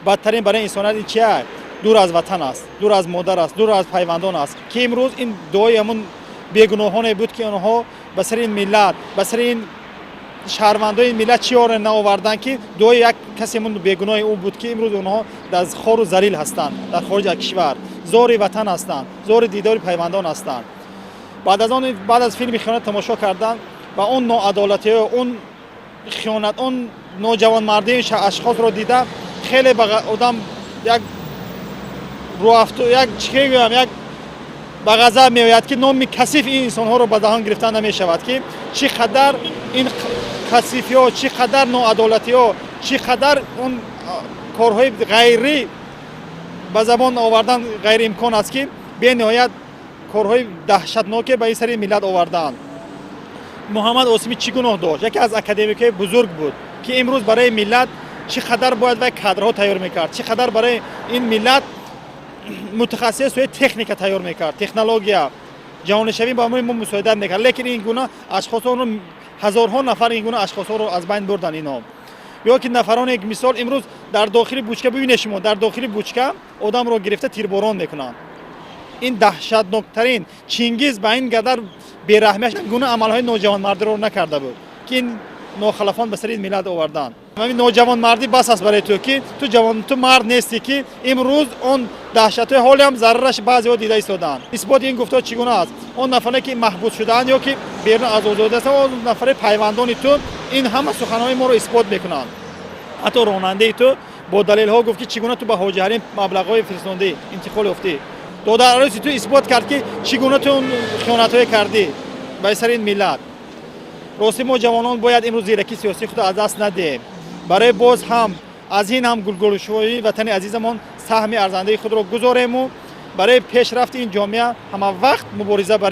بدترین برای انسانیت این چیه؟ دور از وطن است، دور از مادر است، دور از پیوندان است که امروز این دعای همون بیگناهانی بود که آنها به سر این ملت، به سر این شهروندان این ملت چیار نآوردن که دعای یک کسی همون بیگناه او بود که امروز آنها در خار و ذلیل هستند، در خارج از کشور زار وطن هستند، زار دیدار پیوندان هستند. بعد از فیلم خیانت تماشا کردن و اون ناعدالتی و اون خیانت، اون نوجوانمردی اشخاص رو دیده خیلی آدم یک یک به غضب میآید که نام کثیف این انسان ها رو به دهان گرفتن نمیشود که چقدر این کثیفی ها، چقدر ناعدالتی ها، چقدر اون کارهای غیری به زبان آوردن غیر امکان است که به نهایت کارهای دهشتناک به این سری ملت آوردن. محمد عاصمی چی گناه داشت؟ یکی از اکادمیکای بزرگ بود که امروز برای ملت چقدر باید و کادرها تیار میکرد، چقدر برای این ملت متخصص روی تکنیک تیار میکرد، تکنولوژیا جهانشوی با ما مساعدت میکرد. لیکن این گونه اشخاص رو هزارها نفر این گونه اشخاص رو از بین بردن اینا. یا که نفران یک مثال امروز در داخل بوچکه ببینید شما، در داخل بوچکه آدم رو گرفته تیرباران میکنن. این دهشتناکترین چینگیز با این قدر بی‌رحمیش گونه عملهای نوجوانمردی رو نکرده بود که این ناخلفان به سر این ملت آوردن. همین نوجوانمردی بس است برای تو که تو مرد نیستی که امروز اون دهشت‌های حالی هم ضررش بعضی‌ها دیده ایستادن. اثبات این گفتار چگونه است؟ اون نفری که محبوس شدن یا که بیرون از آزادی هستند، اون نفر پیوندان تو این همه سخن‌های ما رو اثبات میکنن. حتی راننده تو با دلیل‌ها گفت که چگونه تو به حاجی حریم مبلغ‌های فرستاندی، انتقال افتی. تو در عرض تو اثبات کرد که چگونه تو خیانت‌های کردی به سر این ملت. راستی ما جوانان باید امروز زیرکی سیاسی خود از دست ندهیم. برای باز هم از این هم گلگلشویی وطن عزیزمان سهم ارزنده خود را گذاریم و برای پیشرفت این جامعه همه وقت مبارزه